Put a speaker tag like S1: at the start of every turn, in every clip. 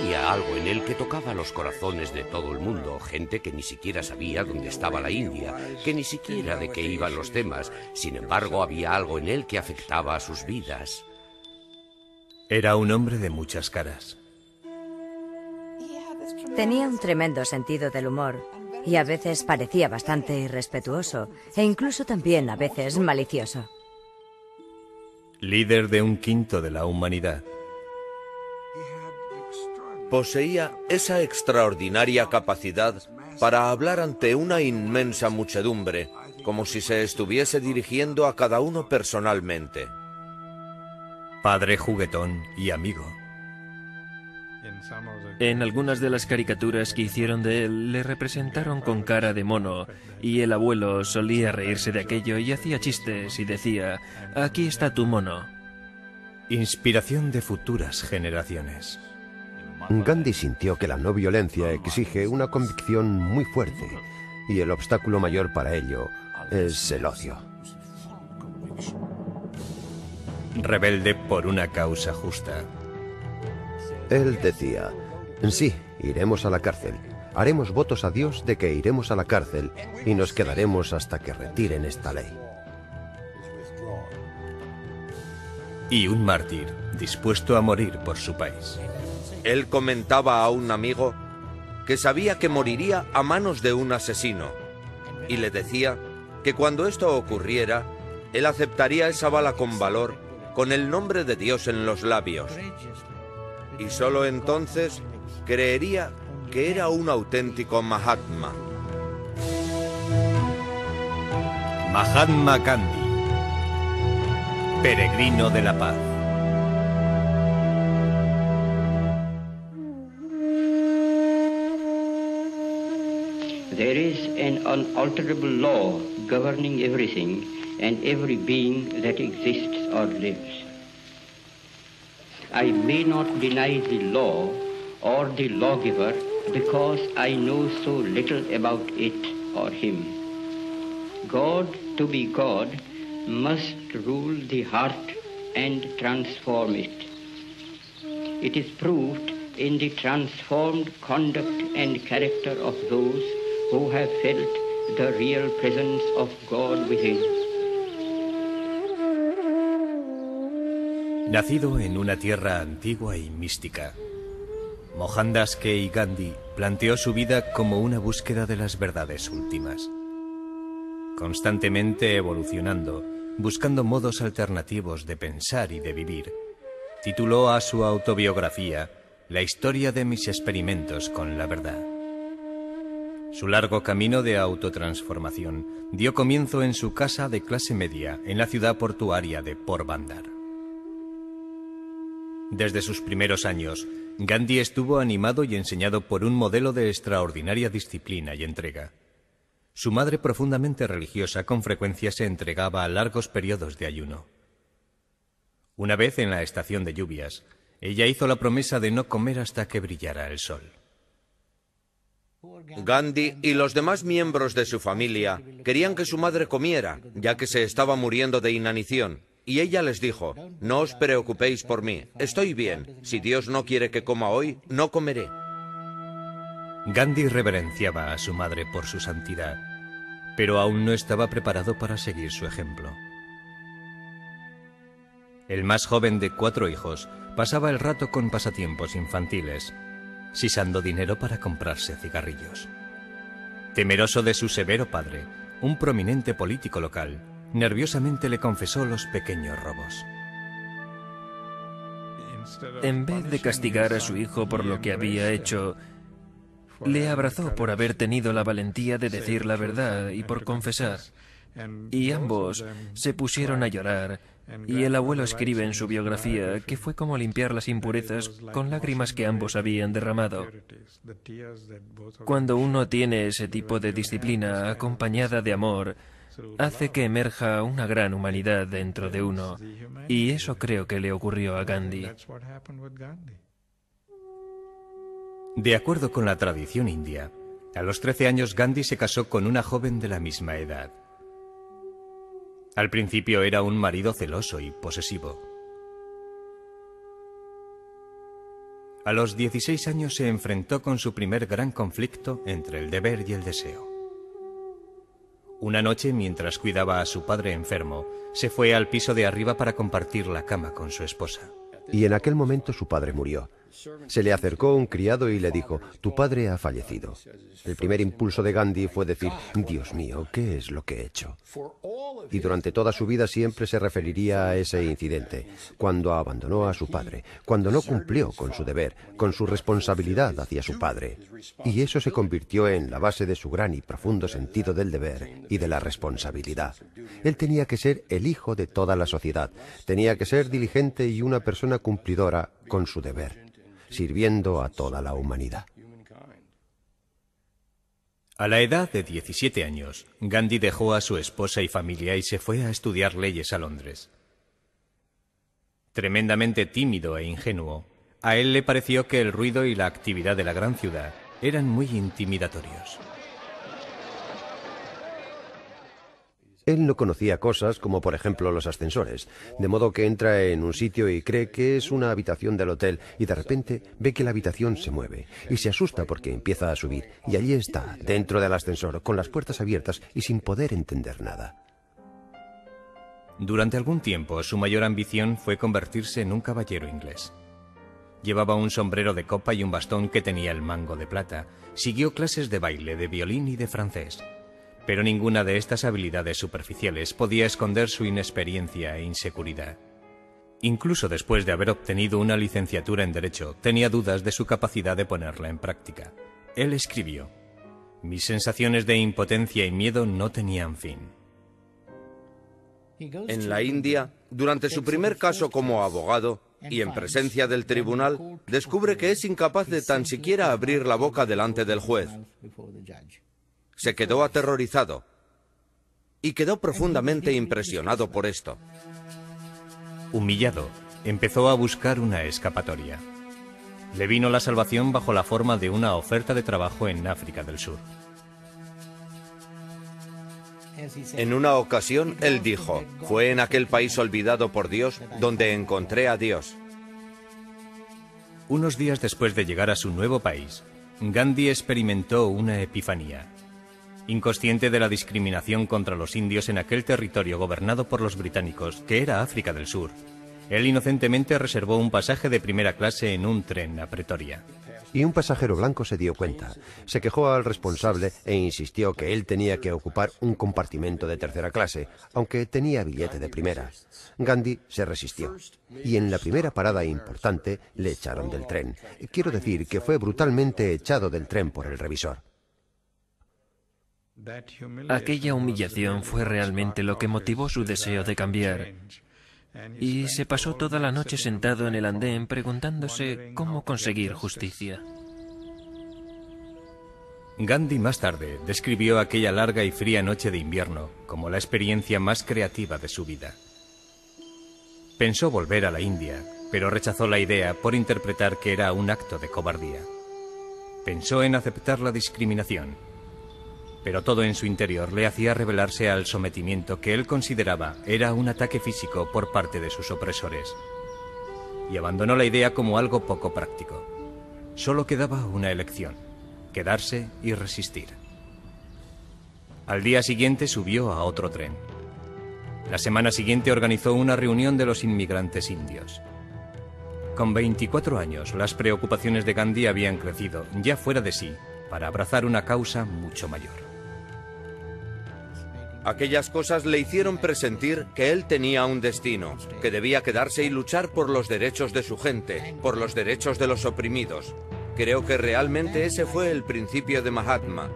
S1: Había algo en él que tocaba los corazones de todo el mundo, gente que ni siquiera sabía dónde estaba la India, que ni siquiera de qué iban los temas. Sin embargo, había algo en él que afectaba a sus vidas.
S2: Era un hombre de muchas caras.
S3: Tenía un tremendo sentido del humor y a veces parecía bastante irrespetuoso e incluso también a veces malicioso.
S2: Líder de un quinto de la humanidad.
S4: Poseía esa extraordinaria capacidad para hablar ante una inmensa muchedumbre, como si se estuviese dirigiendo a cada uno personalmente.
S2: Padre juguetón y amigo.
S5: En algunas de las caricaturas que hicieron de él, le representaron con cara de mono, y el abuelo solía reírse de aquello y hacía chistes y decía: «Aquí está tu mono».
S2: Inspiración de futuras generaciones.
S6: Gandhi sintió que la no violencia exige una convicción muy fuerte, y el obstáculo mayor para ello es el odio.
S2: Rebelde por una causa justa.
S6: Él decía: sí, iremos a la cárcel. Haremos votos a Dios de que iremos a la cárcel y nos quedaremos hasta que retiren esta ley.
S2: Y un mártir dispuesto a morir por su país.
S4: Él comentaba a un amigo que sabía que moriría a manos de un asesino, y le decía que cuando esto ocurriera, él aceptaría esa bala con valor, con el nombre de Dios en los labios, y solo entonces creería que era un auténtico Mahatma.
S2: Mahatma Gandhi, peregrino de la paz.
S7: There is an unalterable law governing everything and every being that exists or lives. I may not deny the law or the lawgiver because I know so little about it or him. God, to be God, must rule the heart and transform it. It is proved in the transformed conduct and character of those who have felt the real presence of God within.
S2: Nacido en una tierra antigua y mística, Mohandas K. Gandhi planteó su vida como una búsqueda de las verdades últimas. Constantemente evolucionando, buscando modos alternativos de pensar y de vivir, tituló a su autobiografía La historia de mis experimentos con la verdad. Su largo camino de autotransformación dio comienzo en su casa de clase media en la ciudad portuaria de Porbandar. Desde sus primeros años, Gandhi estuvo animado y enseñado por un modelo de extraordinaria disciplina y entrega. Su madre, profundamente religiosa, con frecuencia se entregaba a largos periodos de ayuno. Una vez en la estación de lluvias, ella hizo la promesa de no comer hasta que brillara el sol.
S4: Gandhi y los demás miembros de su familia querían que su madre comiera, ya que se estaba muriendo de inanición. Y ella les dijo: no os preocupéis por mí, estoy bien. Si Dios no quiere que coma hoy, no comeré.
S2: Gandhi reverenciaba a su madre por su santidad, pero aún no estaba preparado para seguir su ejemplo. El más joven de 4 hijos pasaba el rato con pasatiempos infantiles, sisando dinero para comprarse cigarrillos. Temeroso de su severo padre, un prominente político local, nerviosamente le confesó los pequeños robos.
S5: En vez de castigar a su hijo por lo que había hecho, le abrazó por haber tenido la valentía de decir la verdad y por confesar. Y ambos se pusieron a llorar, y el abuelo escribe en su biografía que fue como limpiar las impurezas con lágrimas que ambos habían derramado. Cuando uno tiene ese tipo de disciplina acompañada de amor, hace que emerja una gran humanidad dentro de uno, y eso creo que le ocurrió a Gandhi.
S2: De acuerdo con la tradición india, a los 13 años Gandhi se casó con una joven de la misma edad. Al principio era un marido celoso y posesivo. A los 16 años se enfrentó con su primer gran conflicto entre el deber y el deseo. Una noche, mientras cuidaba a su padre enfermo, se fue al piso de arriba para compartir la cama con su esposa.
S6: Y en aquel momento su padre murió. Se le acercó un criado y le dijo: tu padre ha fallecido. El primer impulso de Gandhi fue decir: Dios mío, ¿qué es lo que he hecho? Y durante toda su vida siempre se referiría a ese incidente, cuando abandonó a su padre, cuando no cumplió con su deber, con su responsabilidad hacia su padre. Y eso se convirtió en la base de su gran y profundo sentido del deber y de la responsabilidad. Él tenía que ser el hijo de toda la sociedad, tenía que ser diligente y una persona cumplidora con su deber, sirviendo a toda la humanidad.
S2: A la edad de 17 años, Gandhi dejó a su esposa y familia y se fue a estudiar leyes a Londres. Tremendamente tímido e ingenuo, a él le pareció que el ruido y la actividad de la gran ciudad eran muy intimidatorios.
S6: Él no conocía cosas como, por ejemplo, los ascensores, de modo que entra en un sitio y cree que es una habitación del hotel y de repente ve que la habitación se mueve y se asusta porque empieza a subir y allí está, dentro del ascensor, con las puertas abiertas y sin poder entender nada.
S2: Durante algún tiempo, su mayor ambición fue convertirse en un caballero inglés. Llevaba un sombrero de copa y un bastón que tenía el mango de plata. Siguió clases de baile, de violín y de francés. Pero ninguna de estas habilidades superficiales podía esconder su inexperiencia e inseguridad. Incluso después de haber obtenido una licenciatura en Derecho, tenía dudas de su capacidad de ponerla en práctica. Él escribió: mis sensaciones de impotencia y miedo no tenían fin.
S4: En la India, durante su primer caso como abogado y en presencia del tribunal, descubre que es incapaz de tan siquiera abrir la boca delante del juez. Se quedó aterrorizado y quedó profundamente impresionado por esto.
S2: Humillado, empezó a buscar una escapatoria. Le vino la salvación bajo la forma de una oferta de trabajo en África del Sur.
S4: En una ocasión, él dijo: fue en aquel país olvidado por Dios donde encontré a Dios.
S2: Unos días después de llegar a su nuevo país, Gandhi experimentó una epifanía. Inconsciente de la discriminación contra los indios en aquel territorio gobernado por los británicos, que era África del Sur, él inocentemente reservó un pasaje de primera clase en un tren a Pretoria.
S6: Y un pasajero blanco se dio cuenta, se quejó al responsable e insistió que él tenía que ocupar un compartimento de tercera clase, aunque tenía billete de primera. Gandhi se resistió, y en la primera parada importante le echaron del tren. Quiero decir que fue brutalmente echado del tren por el revisor.
S5: Aquella humillación fue realmente lo que motivó su deseo de cambiar. Y se pasó toda la noche sentado en el andén preguntándose cómo conseguir justicia.
S2: Gandhi más tarde describió aquella larga y fría noche de invierno como la experiencia más creativa de su vida. Pensó volver a la India, pero rechazó la idea por interpretar que era un acto de cobardía. Pensó en aceptar la discriminación, pero todo en su interior le hacía rebelarse al sometimiento que él consideraba era un ataque físico por parte de sus opresores. Y abandonó la idea como algo poco práctico. Solo quedaba una elección: quedarse y resistir. Al día siguiente subió a otro tren. La semana siguiente organizó una reunión de los inmigrantes indios. Con 24 años, las preocupaciones de Gandhi habían crecido, ya fuera de sí, para abrazar una causa mucho mayor.
S4: Aquellas cosas le hicieron presentir que él tenía un destino, que debía quedarse y luchar por los derechos de su gente, por los derechos de los oprimidos. Creo que realmente ese fue el principio de Mahatma,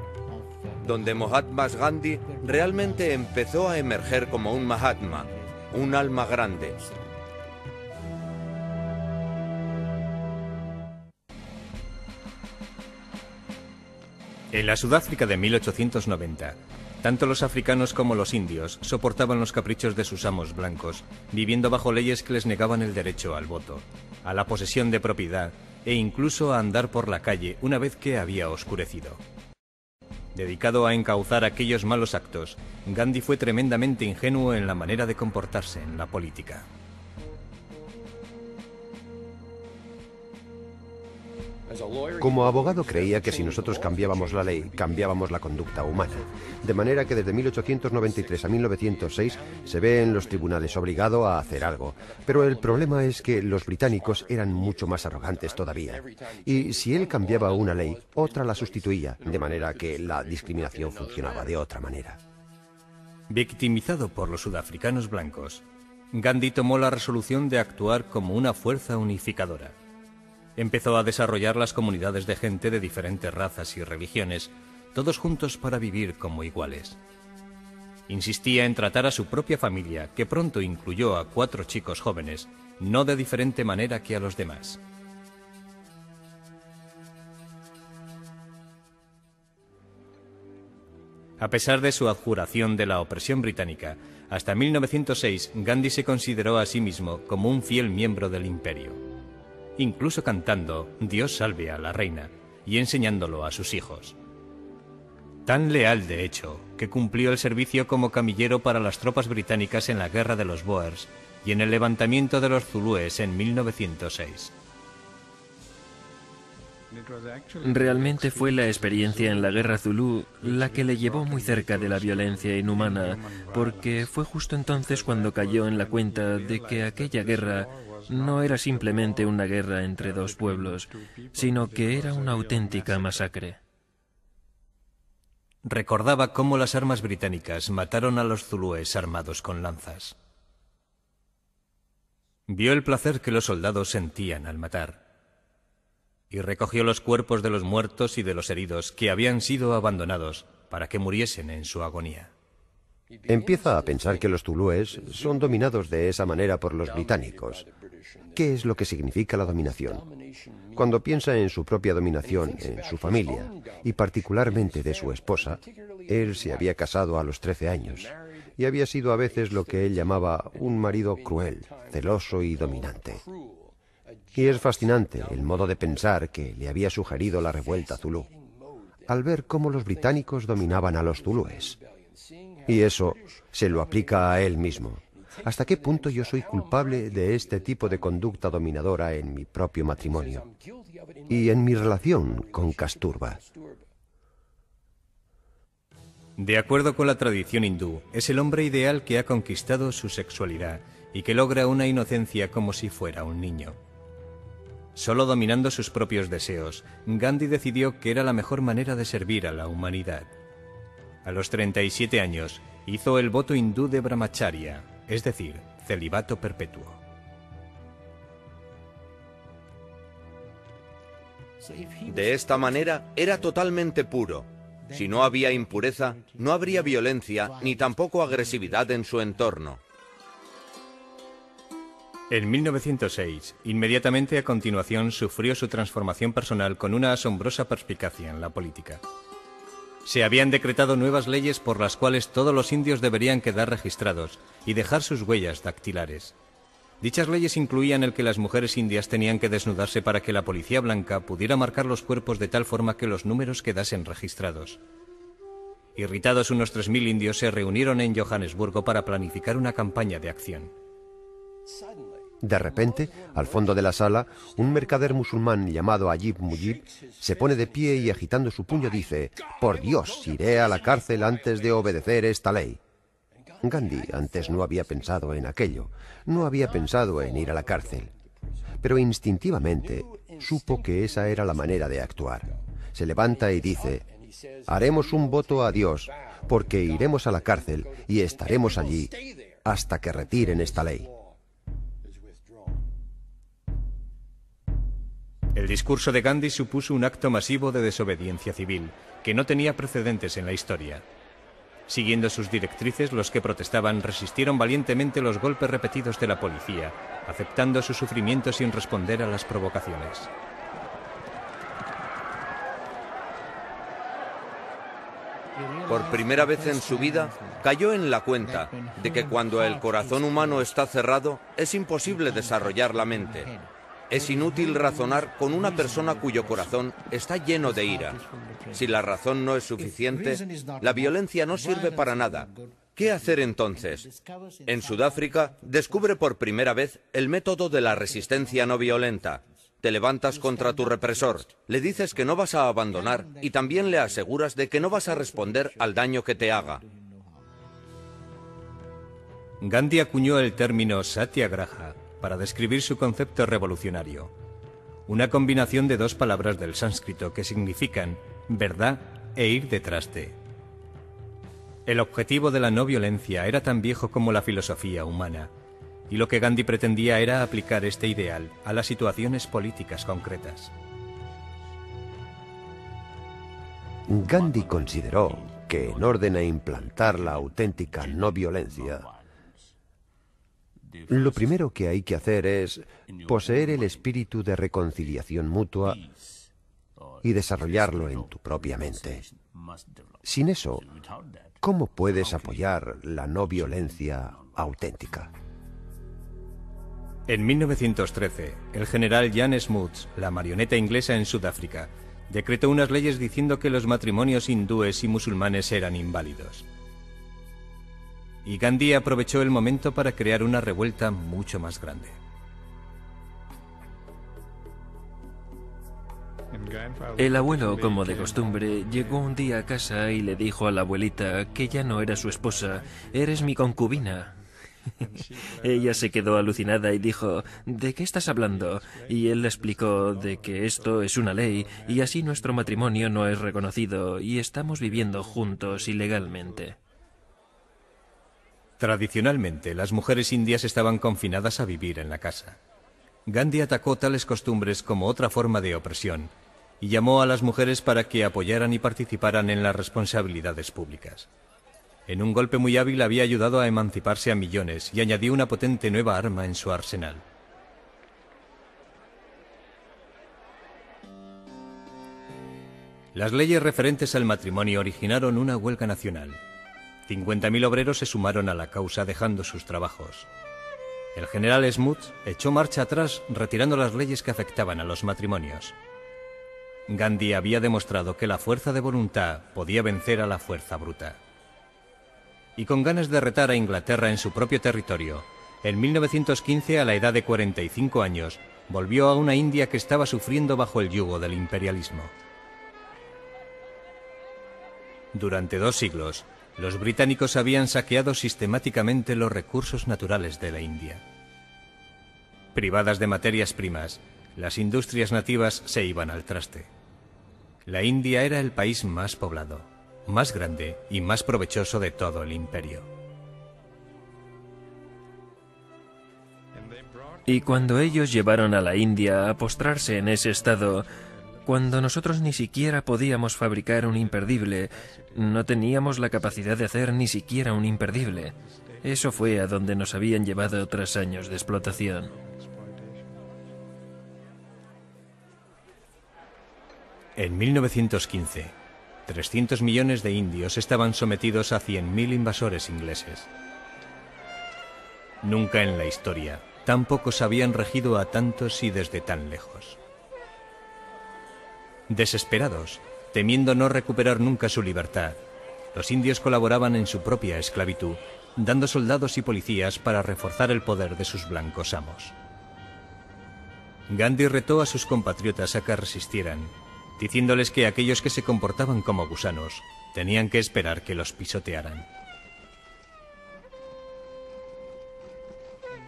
S4: donde Mahatma Gandhi realmente empezó a emerger como un Mahatma, un alma grande.
S2: En la Sudáfrica de 1890, tanto los africanos como los indios soportaban los caprichos de sus amos blancos, viviendo bajo leyes que les negaban el derecho al voto, a la posesión de propiedad e incluso a andar por la calle una vez que había oscurecido. Dedicado a encauzar aquellos malos actos, Gandhi fue tremendamente ingenuo en la manera de comportarse en la política.
S6: Como abogado creía que si nosotros cambiábamos la ley, cambiábamos la conducta humana. De manera que desde 1893 a 1906 se ve en los tribunales obligado a hacer algo. Pero el problema es que los británicos eran mucho más arrogantes todavía. Y si él cambiaba una ley, otra la sustituía, de manera que la discriminación funcionaba de otra manera.
S2: Victimizado por los sudafricanos blancos, Gandhi tomó la resolución de actuar como una fuerza unificadora. Empezó a desarrollar las comunidades de gente de diferentes razas y religiones, todos juntos para vivir como iguales. Insistía en tratar a su propia familia, que pronto incluyó a 4 chicos jóvenes, no de diferente manera que a los demás. A pesar de su abjuración de la opresión británica, hasta 1906 Gandhi se consideró a sí mismo como un fiel miembro del imperio, incluso cantando Dios salve a la reina y enseñándolo a sus hijos. Tan leal, de hecho, que cumplió el servicio como camillero para las tropas británicas en la guerra de los Boers y en el levantamiento de los zulúes en 1906.
S5: Realmente fue la experiencia en la guerra zulú la que le llevó muy cerca de la violencia inhumana, porque fue justo entonces cuando cayó en la cuenta de que aquella guerra no era simplemente una guerra entre 2 pueblos, sino que era una auténtica masacre.
S2: Recordaba cómo las armas británicas mataron a los zulúes armados con lanzas. Vio el placer que los soldados sentían al matar, y recogió los cuerpos de los muertos y de los heridos que habían sido abandonados para que muriesen en su agonía.
S6: Empieza a pensar que los zulúes son dominados de esa manera por los británicos. ¿Qué es lo que significa la dominación? Cuando piensa en su propia dominación, en su familia, y particularmente de su esposa, él se había casado a los 13 años, y había sido a veces lo que él llamaba un marido cruel, celoso y dominante. Y es fascinante el modo de pensar que le había sugerido la revuelta zulú, al ver cómo los británicos dominaban a los zulúes. Y eso se lo aplica a él mismo. ¿Hasta qué punto yo soy culpable de este tipo de conducta dominadora en mi propio matrimonio y en mi relación con Kasturba?
S2: De acuerdo con la tradición hindú, es el hombre ideal que ha conquistado su sexualidad y que logra una inocencia como si fuera un niño. Solo dominando sus propios deseos, Gandhi decidió que era la mejor manera de servir a la humanidad. A los 37 años, hizo el voto hindú de Brahmacharya, es decir, celibato perpetuo.
S4: De esta manera era totalmente puro. Si no había impureza, no habría violencia ni tampoco agresividad en su entorno.
S2: En 1906, inmediatamente a continuación, sufrió su transformación personal con una asombrosa perspicacia en la política. Se habían decretado nuevas leyes por las cuales todos los indios deberían quedar registrados y dejar sus huellas dactilares. Dichas leyes incluían el que las mujeres indias tenían que desnudarse para que la policía blanca pudiera marcar los cuerpos de tal forma que los números quedasen registrados. Irritados, unos 3.000 indios se reunieron en Johannesburgo para planificar una campaña de acción.
S6: De repente, al fondo de la sala, un mercader musulmán llamado Ajib Mujib se pone de pie y agitando su puño dice: «Por Dios, iré a la cárcel antes de obedecer esta ley». Gandhi antes no había pensado en aquello, no había pensado en ir a la cárcel, pero instintivamente supo que esa era la manera de actuar. Se levanta y dice: «Haremos un voto a Dios, porque iremos a la cárcel y estaremos allí hasta que retiren esta ley».
S2: El discurso de Gandhi supuso un acto masivo de desobediencia civil, que no tenía precedentes en la historia. Siguiendo sus directrices, los que protestaban resistieron valientemente los golpes repetidos de la policía, aceptando su sufrimiento sin responder a las provocaciones.
S4: Por primera vez en su vida, cayó en la cuenta de que cuando el corazón humano está cerrado, es imposible desarrollar la mente. Es inútil razonar con una persona cuyo corazón está lleno de ira. Si la razón no es suficiente, la violencia no sirve para nada. ¿Qué hacer entonces? En Sudáfrica descubre por primera vez el método de la resistencia no violenta. Te levantas contra tu represor, le dices que no vas a abandonar y también le aseguras de que no vas a responder al daño que te haga.
S2: Gandhi acuñó el término satyagraha para describir su concepto revolucionario, una combinación de dos palabras del sánscrito que significan verdad e ir detrás de. El objetivo de la no violencia era tan viejo como la filosofía humana, y lo que Gandhi pretendía era aplicar este ideal a las situaciones políticas concretas.
S6: Gandhi consideró que en orden a implantar la auténtica no violencia, lo primero que hay que hacer es poseer el espíritu de reconciliación mutua y desarrollarlo en tu propia mente. Sin eso, ¿cómo puedes apoyar la no violencia auténtica?
S2: En 1913, el general Jan Smuts, la marioneta inglesa en Sudáfrica, decretó unas leyes diciendo que los matrimonios hindúes y musulmanes eran inválidos. Y Gandhi aprovechó el momento para crear una revuelta mucho más grande.
S5: El abuelo, como de costumbre, llegó un día a casa y le dijo a la abuelita que ya no era su esposa, «Eres mi concubina». Ella se quedó alucinada y dijo, «¿De qué estás hablando?». Y él le explicó de que esto es una ley y así nuestro matrimonio no es reconocido y estamos viviendo juntos ilegalmente.
S2: Tradicionalmente, las mujeres indias estaban confinadas a vivir en la casa. Gandhi atacó tales costumbres como otra forma de opresión y llamó a las mujeres para que apoyaran y participaran en las responsabilidades públicas. En un golpe muy hábil había ayudado a emanciparse a millones y añadió una potente nueva arma en su arsenal. Las leyes referentes al matrimonio originaron una huelga nacional. 50.000 obreros se sumaron a la causa dejando sus trabajos. El general Smuts echó marcha atrás retirando las leyes que afectaban a los matrimonios. Gandhi había demostrado que la fuerza de voluntad podía vencer a la fuerza bruta. Y con ganas de retar a Inglaterra en su propio territorio, en 1915, a la edad de 45 años, volvió a una India que estaba sufriendo bajo el yugo del imperialismo. Durante 2 siglos, los británicos habían saqueado sistemáticamente los recursos naturales de la India. Privadas de materias primas, las industrias nativas se iban al traste. La India era el país más poblado, más grande y más provechoso de todo el imperio.
S5: Y cuando ellos llevaron a la India a postrarse en ese estado, cuando nosotros ni siquiera podíamos fabricar un imperdible, no teníamos la capacidad de hacer ni siquiera un imperdible. Eso fue a donde nos habían llevado tras años de explotación.
S2: En 1915, 300 millones de indios estaban sometidos a 100.000 invasores ingleses. Nunca en la historia, tan pocos habían regido a tantos y desde tan lejos. Desesperados, temiendo no recuperar nunca su libertad, los indios colaboraban en su propia esclavitud, dando soldados y policías para reforzar el poder de sus blancos amos. Gandhi retó a sus compatriotas a que resistieran, diciéndoles que aquellos que se comportaban como gusanos tenían que esperar que los pisotearan.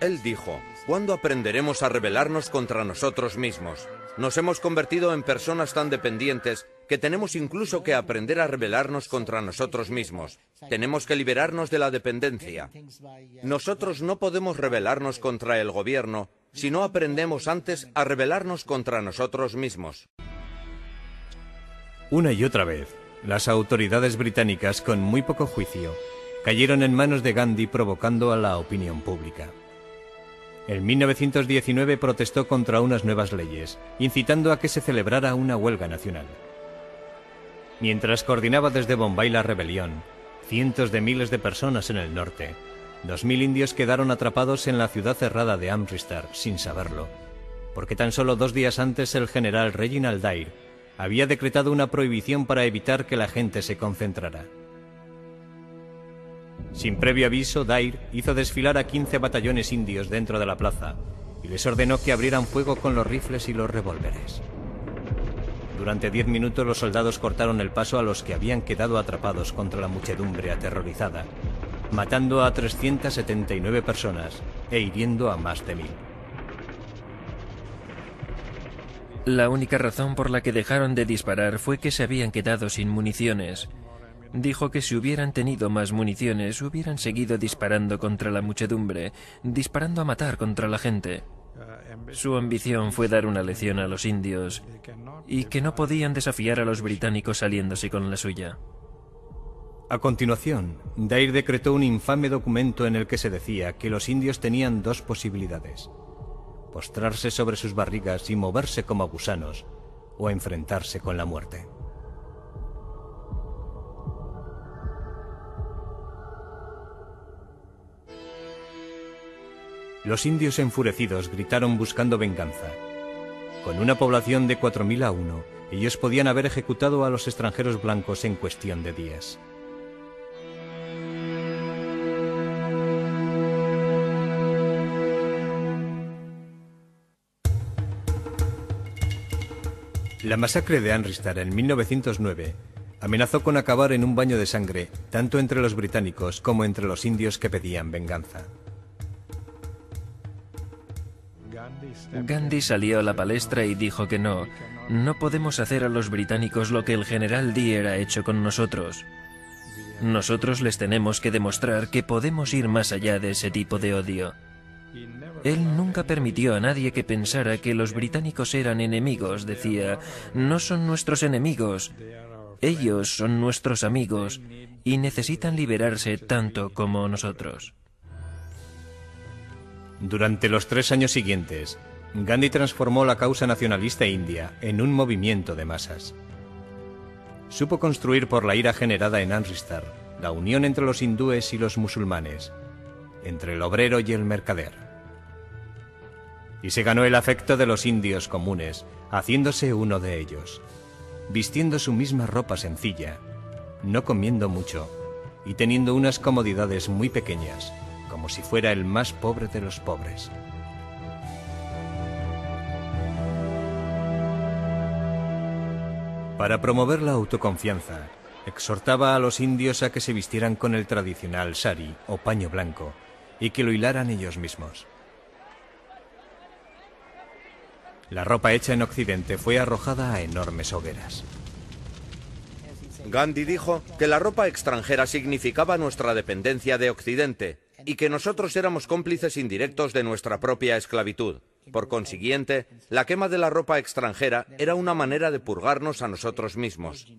S4: Él dijo, ¿cuándo aprenderemos a rebelarnos contra nosotros mismos? Nos hemos convertido en personas tan dependientes que tenemos incluso que aprender a rebelarnos contra nosotros mismos. Tenemos que liberarnos de la dependencia. Nosotros no podemos rebelarnos contra el gobierno si no aprendemos antes a rebelarnos contra nosotros mismos.
S2: Una y otra vez, las autoridades británicas, con muy poco juicio, cayeron en manos de Gandhi provocando a la opinión pública. En 1919 protestó contra unas nuevas leyes, incitando a que se celebrara una huelga nacional. Mientras coordinaba desde Bombay la rebelión, cientos de miles de personas en el norte, 2.000 indios quedaron atrapados en la ciudad cerrada de Amritsar sin saberlo, porque tan solo 2 días antes el general Reginald Dyer había decretado una prohibición para evitar que la gente se concentrara. Sin previo aviso, Dyer hizo desfilar a 15 batallones indios dentro de la plaza y les ordenó que abrieran fuego con los rifles y los revólveres. Durante 10 minutos los soldados cortaron el paso a los que habían quedado atrapados contra la muchedumbre aterrorizada, matando a 379 personas e hiriendo a más de 1000.
S5: La única razón por la que dejaron de disparar fue que se habían quedado sin municiones. Dijo que si hubieran tenido más municiones, hubieran seguido disparando contra la muchedumbre, disparando a matar contra la gente. Su ambición fue dar una lección a los indios y que no podían desafiar a los británicos saliéndose con la suya.
S2: A continuación, Dare decretó un infame documento en el que se decía que los indios tenían 2 posibilidades: postrarse sobre sus barrigas y moverse como gusanos, o enfrentarse con la muerte. Los indios enfurecidos gritaron buscando venganza. Con una población de 4000 a 1, ellos podían haber ejecutado a los extranjeros blancos en cuestión de días. La masacre de Amritsar en 1909 amenazó con acabar en un baño de sangre, tanto entre los británicos como entre los indios que pedían venganza.
S5: Gandhi salió a la palestra y dijo que no podemos hacer a los británicos lo que el general Dyer ha hecho con nosotros. Nosotros les tenemos que demostrar que podemos ir más allá de ese tipo de odio. Él nunca permitió a nadie que pensara que los británicos eran enemigos. Decía, no son nuestros enemigos, ellos son nuestros amigos y necesitan liberarse tanto como nosotros.
S2: Durante los 3 años siguientes, Gandhi transformó la causa nacionalista india en un movimiento de masas. Supo construir por la ira generada en Amritsar la unión entre los hindúes y los musulmanes, entre el obrero y el mercader. Y se ganó el afecto de los indios comunes, haciéndose uno de ellos, vistiendo su misma ropa sencilla, no comiendo mucho y teniendo unas comodidades muy pequeñas, como si fuera el más pobre de los pobres. Para promover la autoconfianza, exhortaba a los indios a que se vistieran con el tradicional sari o paño blanco y que lo hilaran ellos mismos. La ropa hecha en Occidente fue arrojada a enormes hogueras.
S4: Gandhi dijo que la ropa extranjera significaba nuestra dependencia de Occidente y que nosotros éramos cómplices indirectos de nuestra propia esclavitud. Por consiguiente, la quema de la ropa extranjera era una manera de purgarnos a nosotros mismos.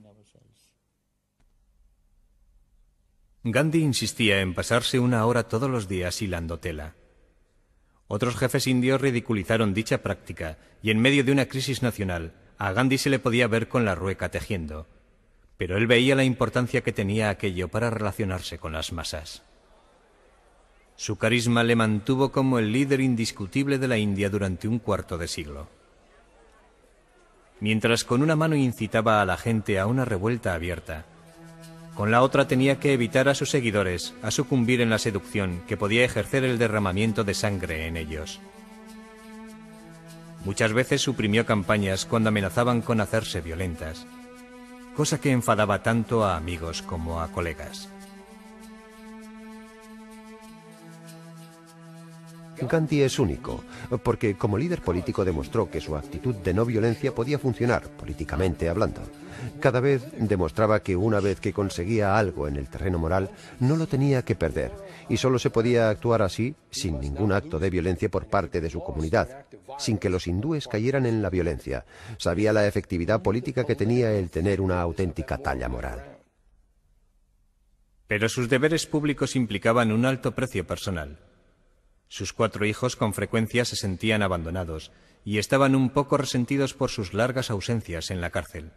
S2: Gandhi insistía en pasarse 1 hora todos los días hilando tela. Otros jefes indios ridiculizaron dicha práctica y en medio de una crisis nacional a Gandhi se le podía ver con la rueca tejiendo, pero él veía la importancia que tenía aquello para relacionarse con las masas. Su carisma le mantuvo como el líder indiscutible de la India durante 1/4 de siglo. Mientras con una mano incitaba a la gente a una revuelta abierta, con la otra tenía que evitar a sus seguidores a sucumbir en la seducción que podía ejercer el derramamiento de sangre en ellos. Muchas veces suprimió campañas cuando amenazaban con hacerse violentas, cosa que enfadaba tanto a amigos como a colegas.
S6: Gandhi es único, porque como líder político demostró que su actitud de no violencia podía funcionar, políticamente hablando. Cada vez demostraba que una vez que conseguía algo en el terreno moral, no lo tenía que perder, y solo se podía actuar así, sin ningún acto de violencia por parte de su comunidad, sin que los hindúes cayeran en la violencia. Sabía la efectividad política que tenía el tener una auténtica talla moral.
S2: Pero sus deberes públicos implicaban un alto precio personal. Sus 4 hijos con frecuencia se sentían abandonados y estaban un poco resentidos por sus largas ausencias en la cárcel.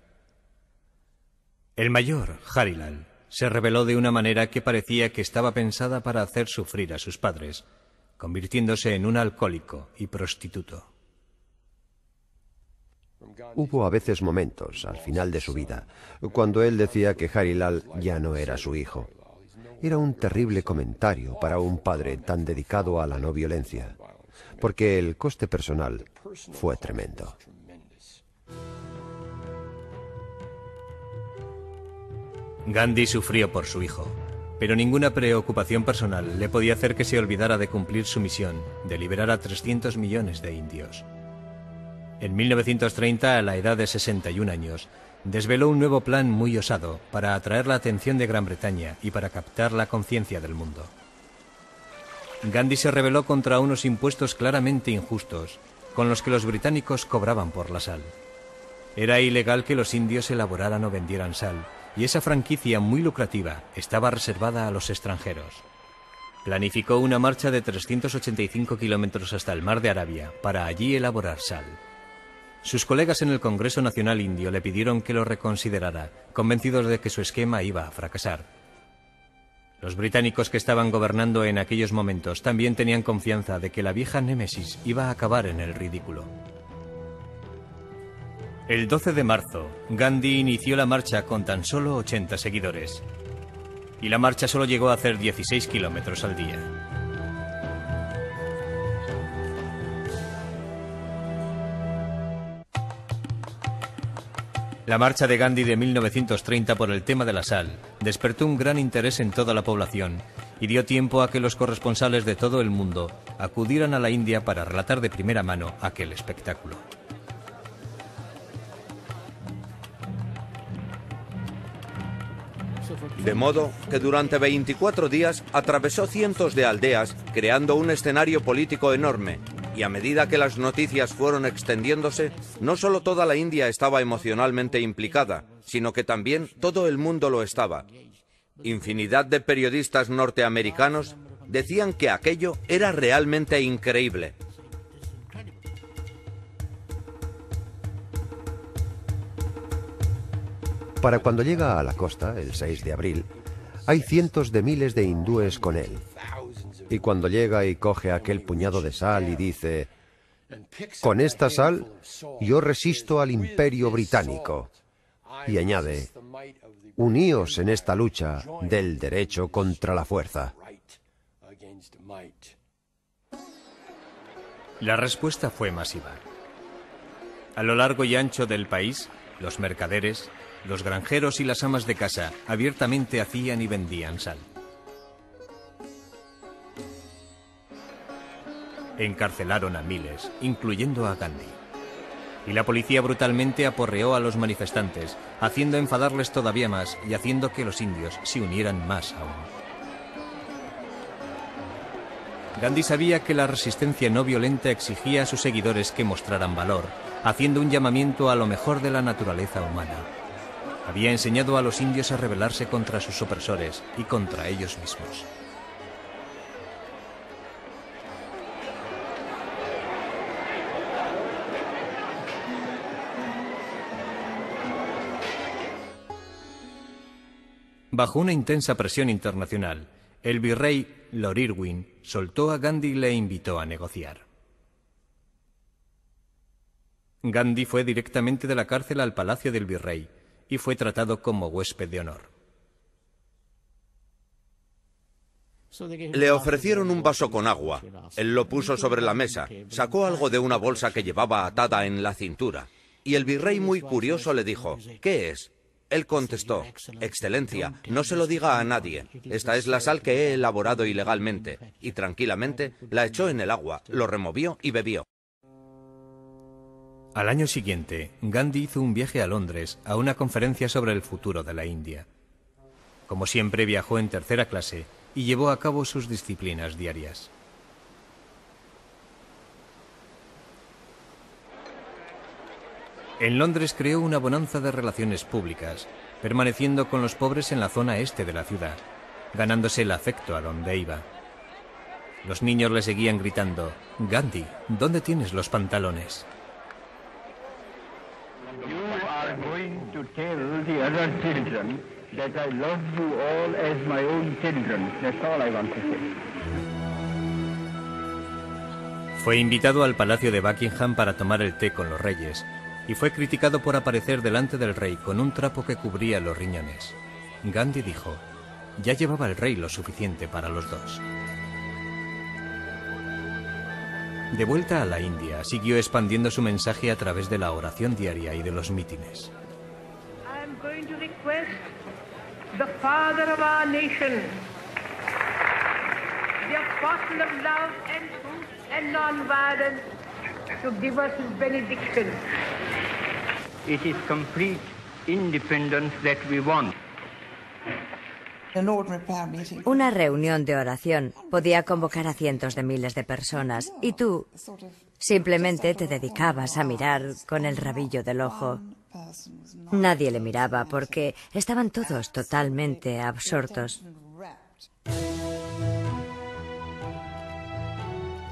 S2: El mayor, Harilal, se rebeló de una manera que parecía que estaba pensada para hacer sufrir a sus padres, convirtiéndose en un alcohólico y prostituto.
S6: Hubo a veces momentos, al final de su vida, cuando él decía que Harilal ya no era su hijo. Era un terrible comentario para un padre tan dedicado a la no violencia. porque el coste personal fue tremendo.
S2: Gandhi sufrió por su hijo, pero ninguna preocupación personal le podía hacer que se olvidara de cumplir su misión de liberar a 300 millones de indios. En 1930, a la edad de 61 años, desveló un nuevo plan muy osado para atraer la atención de Gran Bretaña y para captar la conciencia del mundo. Gandhi se rebeló contra unos impuestos claramente injustos con los que los británicos cobraban por la sal. Era ilegal que los indios elaboraran o vendieran sal, y esa franquicia muy lucrativa estaba reservada a los extranjeros. Planificó una marcha de 385 kilómetros hasta el mar de Arabia para allí elaborar sal. Sus colegas en el Congreso Nacional Indio le pidieron que lo reconsiderara, convencidos de que su esquema iba a fracasar. Los británicos que estaban gobernando en aquellos momentos también tenían confianza de que la vieja némesis iba a acabar en el ridículo. El 12 de marzo, Gandhi inició la marcha con tan solo 80 seguidores. Y la marcha solo llegó a hacer 16 kilómetros al día. La marcha de Gandhi de 1930 por el tema de la sal despertó un gran interés en toda la población y dio tiempo a que los corresponsales de todo el mundo acudieran a la India para relatar de primera mano aquel espectáculo.
S4: De modo que durante 24 días atravesó cientos de aldeas, creando un escenario político enorme, y a medida que las noticias fueron extendiéndose, no solo toda la India estaba emocionalmente implicada, sino que también todo el mundo lo estaba. Infinidad de periodistas norteamericanos decían que aquello era realmente increíble.
S6: Para cuando llega a la costa, el 6 de abril, hay cientos de miles de hindúes con él. Y cuando llega y coge aquel puñado de sal y dice: con esta sal yo resisto al imperio británico. Y añade: uníos en esta lucha del derecho contra la fuerza.
S2: La respuesta fue masiva. A lo largo y ancho del país, los mercaderes, los granjeros y las amas de casa abiertamente hacían y vendían sal. Encarcelaron a miles, incluyendo a Gandhi. Y la policía brutalmente aporreó a los manifestantes, haciendo enfadarles todavía más y haciendo que los indios se unieran más aún. Gandhi sabía que la resistencia no violenta exigía a sus seguidores que mostraran valor, haciendo un llamamiento a lo mejor de la naturaleza humana. Había enseñado a los indios a rebelarse contra sus opresores y contra ellos mismos. Bajo una intensa presión internacional, el virrey Lord Irwin soltó a Gandhi y le invitó a negociar. Gandhi fue directamente de la cárcel al palacio del virrey y fue tratado como huésped de honor.
S4: Le ofrecieron un vaso con agua. Él lo puso sobre la mesa, sacó algo de una bolsa que llevaba atada en la cintura, y el virrey, muy curioso, le dijo: ¿qué es? Él contestó: Excelencia, no se lo diga a nadie. Esta es la sal que he elaborado ilegalmente. Y tranquilamente la echó en el agua, lo removió y bebió.
S2: Al año siguiente, Gandhi hizo un viaje a Londres a una conferencia sobre el futuro de la India. Como siempre, viajó en tercera clase y llevó a cabo sus disciplinas diarias. En Londres creó una bonanza de relaciones públicas, permaneciendo con los pobres en la zona este de la ciudad, ganándose el afecto a donde iba. Los niños le seguían gritando: Gandhi, ¿dónde tienes los pantalones?
S8: You are going to tell the other children that I love you all as my own children. That's all I want to say.
S2: Fue invitado al Palacio de Buckingham para tomar el té con los reyes, y fue criticado por aparecer delante del rey con un trapo que cubría los riñones. Gandhi dijo: ya llevaba el rey lo suficiente para los dos. De vuelta a la India, siguió expandiendo su mensaje a través de la oración diaria y de los mítines.
S9: I am going to request the father of our nation, the apostle of love and truth and non-violence, to give us his benediction.
S8: It is complete independence that we want.
S3: Una reunión de oración podía convocar a cientos de miles de personas y tú simplemente te dedicabas a mirar con el rabillo del ojo. Nadie le miraba porque estaban todos totalmente absortos.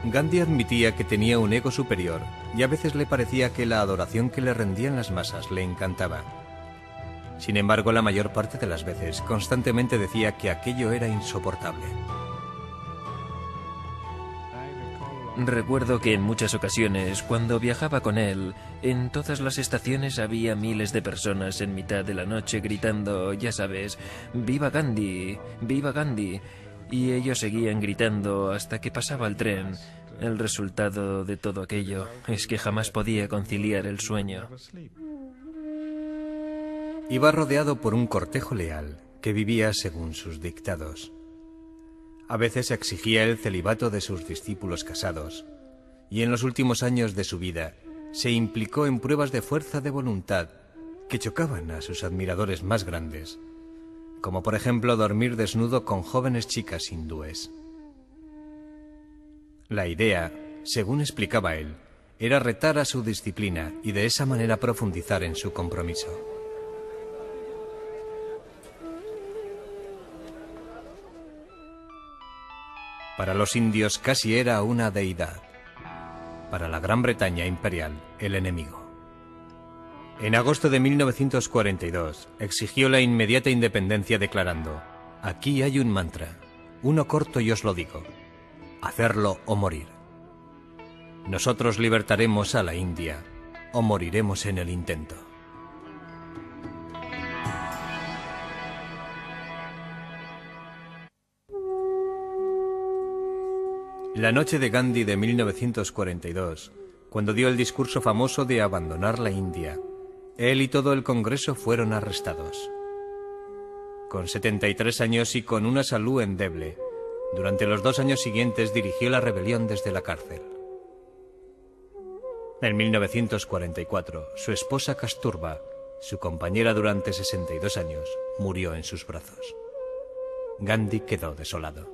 S2: Gandhi admitía que tenía un ego superior y a veces le parecía que la adoración que le rendían las masas le encantaba. Sin embargo, la mayor parte de las veces constantemente decía que aquello era insoportable.
S5: Recuerdo que en muchas ocasiones, cuando viajaba con él, en todas las estaciones había miles de personas en mitad de la noche gritando, ya sabes, ¡Viva Gandhi! ¡Viva Gandhi! Y ellos seguían gritando hasta que pasaba el tren. El resultado de todo aquello es que jamás podía conciliar el sueño.
S2: Iba rodeado por un cortejo leal que vivía según sus dictados. A veces exigía el celibato de sus discípulos casados, y en los últimos años de su vida se implicó en pruebas de fuerza de voluntad que chocaban a sus admiradores más grandes, como por ejemplo dormir desnudo con jóvenes chicas hindúes. La idea, según explicaba él, era retar a su disciplina y de esa manera profundizar en su compromiso. Para los indios casi era una deidad. Para la Gran Bretaña imperial, el enemigo. En agosto de 1942, exigió la inmediata independencia declarando: aquí hay un mantra, uno corto y os lo digo, hacerlo o morir. Nosotros libertaremos a la India o moriremos en el intento. La noche de Gandhi de 1942, cuando dio el discurso famoso de abandonar la India, él y todo el Congreso fueron arrestados. Con 73 años y con una salud endeble, durante los 2 años siguientes dirigió la rebelión desde la cárcel. En 1944, su esposa Kasturba, su compañera durante 62 años, murió en sus brazos. Gandhi quedó desolado.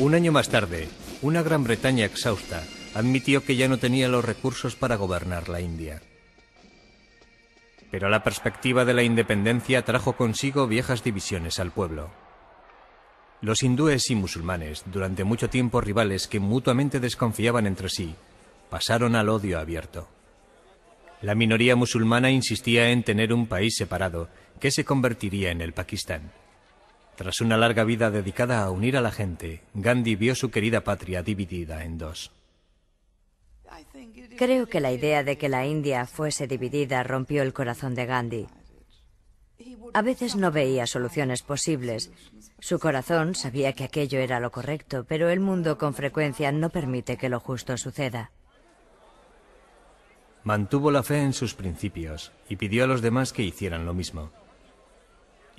S2: Un año más tarde, una Gran Bretaña exhausta admitió que ya no tenía los recursos para gobernar la India. Pero la perspectiva de la independencia trajo consigo viejas divisiones al pueblo. Los hindúes y musulmanes, durante mucho tiempo rivales que mutuamente desconfiaban entre sí, pasaron al odio abierto. La minoría musulmana insistía en tener un país separado que se convertiría en el Pakistán. Tras una larga vida dedicada a unir a la gente, Gandhi vio su querida patria dividida en 2.
S3: Creo que la idea de que la India fuese dividida rompió el corazón de Gandhi. A veces no veía soluciones posibles. Su corazón sabía que aquello era lo correcto, pero el mundo con frecuencia no permite que lo justo suceda.
S2: Mantuvo la fe en sus principios y pidió a los demás que hicieran lo mismo.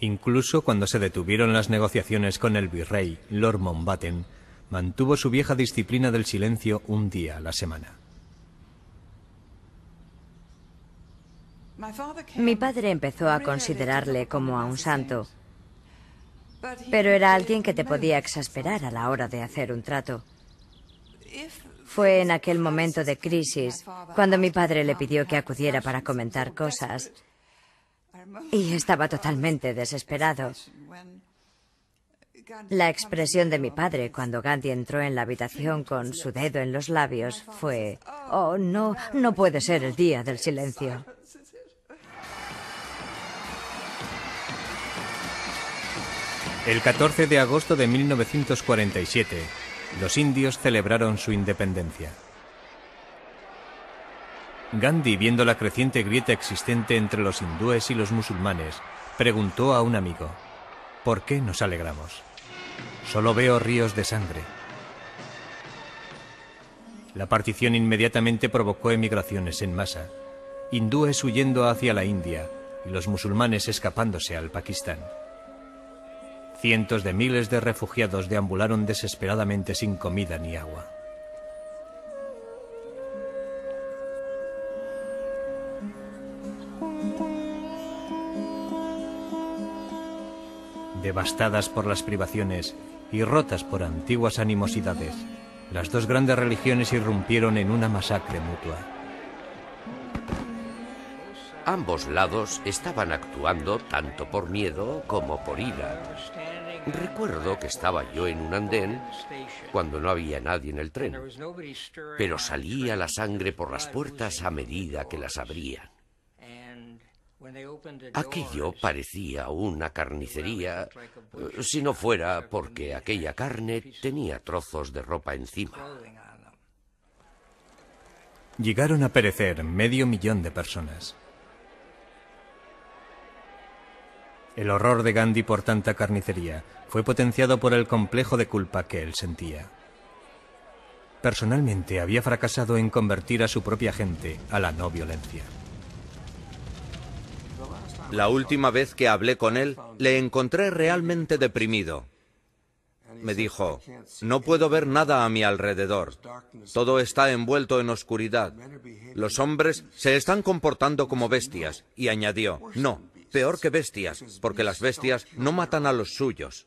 S2: Incluso cuando se detuvieron las negociaciones con el virrey, Lord Mountbatten, mantuvo su vieja disciplina del silencio un día a la semana.
S3: Mi padre empezó a considerarle como a un santo, pero era alguien que te podía exasperar a la hora de hacer un trato. Fue en aquel momento de crisis cuando mi padre le pidió que acudiera para comentar cosas. Y estaba totalmente desesperado. La expresión de mi padre cuando Gandhi entró en la habitación con su dedo en los labios fue: «Oh, no, no puede ser el día del silencio».
S2: El 14 de agosto de 1947, los indios celebraron su independencia. Gandhi, viendo la creciente grieta existente entre los hindúes y los musulmanes, preguntó a un amigo: ¿por qué nos alegramos? Solo veo ríos de sangre. La partición inmediatamente provocó emigraciones en masa, hindúes huyendo hacia la India y los musulmanes escapándose al Pakistán. Cientos de miles de refugiados deambularon desesperadamente sin comida ni agua. Devastadas por las privaciones y rotas por antiguas animosidades, las dos grandes religiones irrumpieron en una masacre mutua.
S1: Ambos lados estaban actuando tanto por miedo como por ira. Recuerdo que estaba yo en un andén cuando no había nadie en el tren, pero salía la sangre por las puertas a medida que las abrían. Aquello parecía una carnicería, si no fuera porque aquella carne tenía trozos de ropa encima.
S2: Llegaron a perecer 500.000 de personas. El horror de Gandhi por tanta carnicería fue potenciado por el complejo de culpa que él sentía. Personalmente había fracasado en convertir a su propia gente a la no violencia.
S4: La última vez que hablé con él, le encontré realmente deprimido. Me dijo, no puedo ver nada a mi alrededor. Todo está envuelto en oscuridad. Los hombres se están comportando como bestias. Y añadió, no, peor que bestias, porque las bestias no matan a los suyos.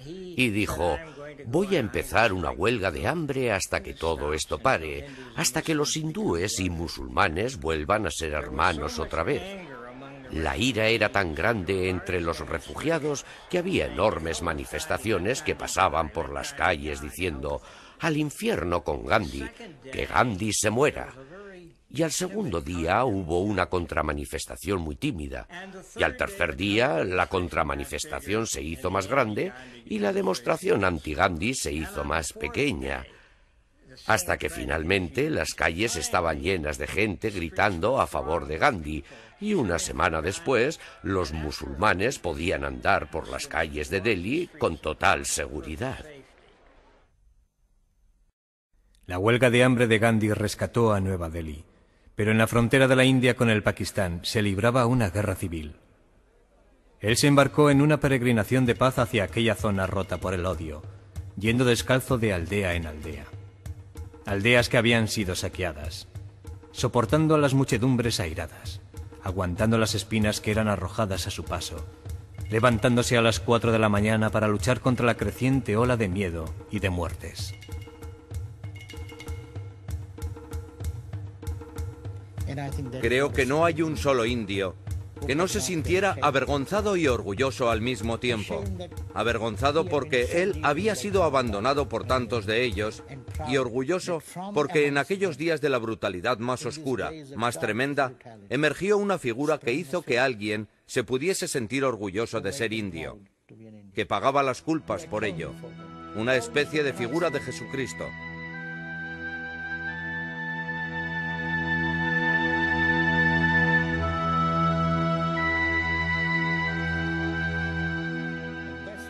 S1: Y dijo, voy a empezar una huelga de hambre hasta que todo esto pare, hasta que los hindúes y musulmanes vuelvan a ser hermanos otra vez. La ira era tan grande entre los refugiados que había enormes manifestaciones que pasaban por las calles diciendo, al infierno con Gandhi, que Gandhi se muera. Y al segundo día hubo una contramanifestación muy tímida, y al tercer día la contramanifestación se hizo más grande y la demostración anti-Gandhi se hizo más pequeña, hasta que finalmente las calles estaban llenas de gente gritando a favor de Gandhi, y una semana después los musulmanes podían andar por las calles de Delhi con total seguridad.
S2: La huelga de hambre de Gandhi rescató a Nueva Delhi, pero en la frontera de la India con el Pakistán se libraba una guerra civil. Él se embarcó en una peregrinación de paz hacia aquella zona rota por el odio, yendo descalzo de aldea en aldea. Aldeas que habían sido saqueadas, soportando a las muchedumbres airadas, aguantando las espinas que eran arrojadas a su paso, levantándose a las 4 de la mañana para luchar contra la creciente ola de miedo y de muertes.
S4: Creo que no hay un solo indio que no se sintiera avergonzado y orgulloso al mismo tiempo. Avergonzado porque él había sido abandonado por tantos de ellos, y orgulloso porque en aquellos días de la brutalidad más oscura, más tremenda, emergió una figura que hizo que alguien se pudiese sentir orgulloso de ser indio, que pagaba las culpas por ello, una especie de figura de Jesucristo.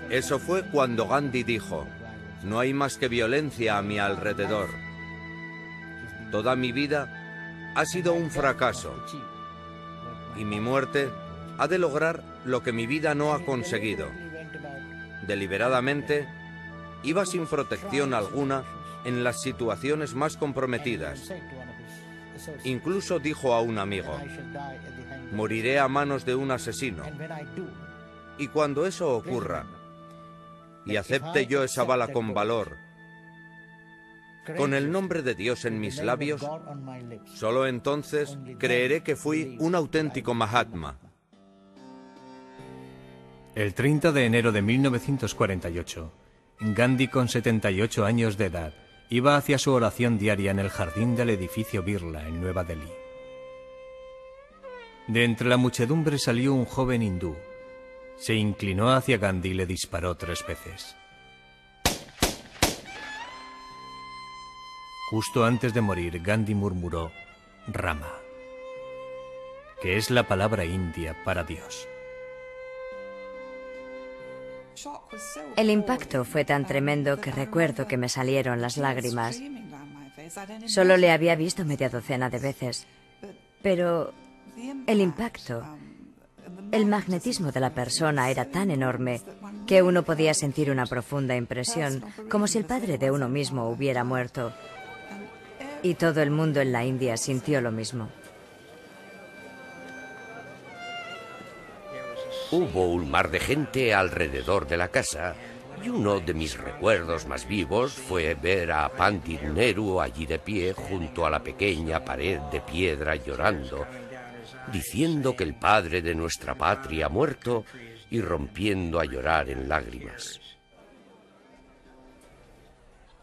S4: Eso fue cuando Gandhi dijo, no hay más que violencia a mi alrededor. Toda mi vida ha sido un fracaso y mi muerte ha de lograr lo que mi vida no ha conseguido. Deliberadamente, iba sin protección alguna en las situaciones más comprometidas. Incluso dijo a un amigo, moriré a manos de un asesino. Y cuando eso ocurra, y acepte yo esa bala con valor, con el nombre de Dios en mis labios, solo entonces creeré que fui un auténtico Mahatma.
S2: El 30 de enero de 1948, Gandhi, con 78 años de edad, iba hacia su oración diaria en el jardín del edificio Birla, en Nueva Delhi. De entre la muchedumbre salió un joven hindú. Se inclinó hacia Gandhi y le disparó 3 veces. Justo antes de morir, Gandhi murmuró Rama, que es la palabra india para Dios.
S3: El impacto fue tan tremendo que recuerdo que me salieron las lágrimas. Solo le había visto media docena de veces, pero el impacto, el magnetismo de la persona era tan enorme que uno podía sentir una profunda impresión, como si el padre de uno mismo hubiera muerto. Y todo el mundo en la India sintió lo mismo.
S1: Hubo un mar de gente alrededor de la casa, y uno de mis recuerdos más vivos fue ver a Pandit Nehru allí de pie junto a la pequeña pared de piedra llorando, diciendo que el padre de nuestra patria ha muerto y rompiendo a llorar en lágrimas.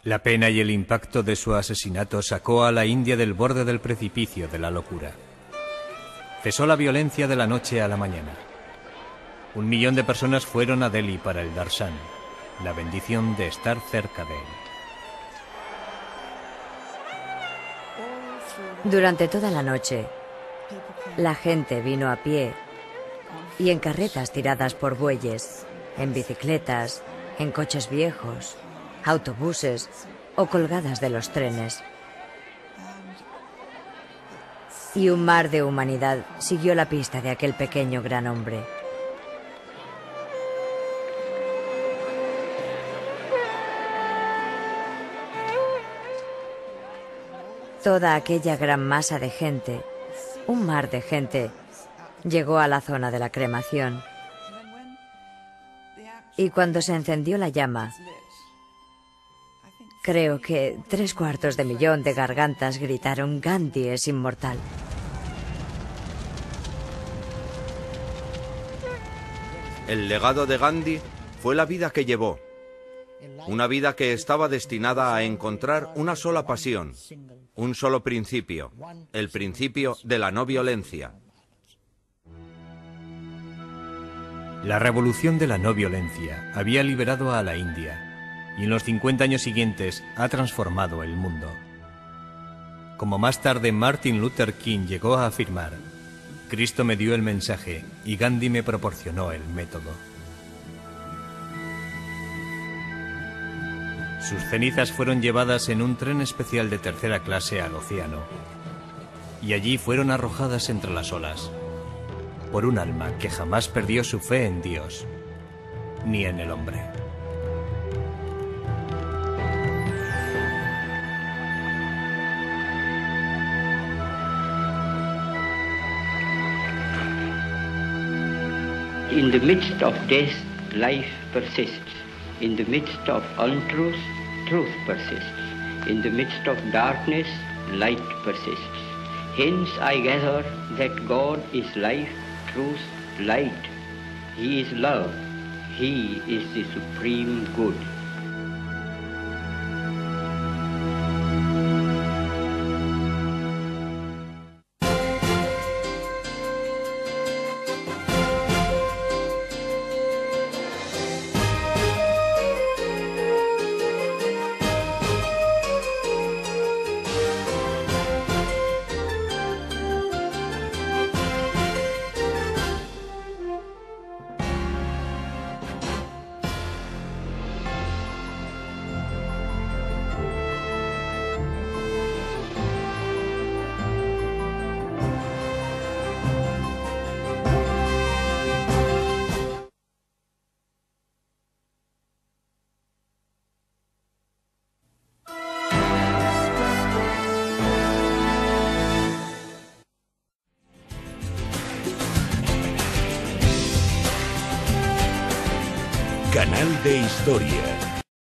S2: La pena y el impacto de su asesinato sacó a la India del borde del precipicio de la locura. Cesó la violencia de la noche a la mañana. 1 millón de personas fueron a Delhi para el darshan, la bendición de estar cerca de él.
S3: Durante toda la noche, la gente vino a pie y en carretas tiradas por bueyes, en bicicletas, en coches viejos, autobuses o colgadas de los trenes. Y un mar de humanidad siguió la pista de aquel pequeño gran hombre. Toda aquella gran masa de gente, un mar de gente, llegó a la zona de la cremación. Y cuando se encendió la llama, creo que 750.000 de gargantas gritaron: Gandhi es inmortal.
S4: El legado de Gandhi fue la vida que llevó. Una vida que estaba destinada a encontrar una sola pasión, un solo principio, el principio de la no violencia.
S2: La revolución de la no violencia había liberado a la India y en los 50 años siguientes ha transformado el mundo. Como más tarde Martin Luther King llegó a afirmar, Cristo me dio el mensaje y Gandhi me proporcionó el método. Sus cenizas fueron llevadas en un tren especial de tercera clase al océano y allí fueron arrojadas entre las olas por un alma que jamás perdió su fe en Dios ni en el hombre.
S7: In the midst of death, life persists. In the midst of untruth, truth persists. In the midst of darkness, light persists. Hence I gather that God is life, truth, light. He is love. He is the supreme good.
S10: Canal de Historia.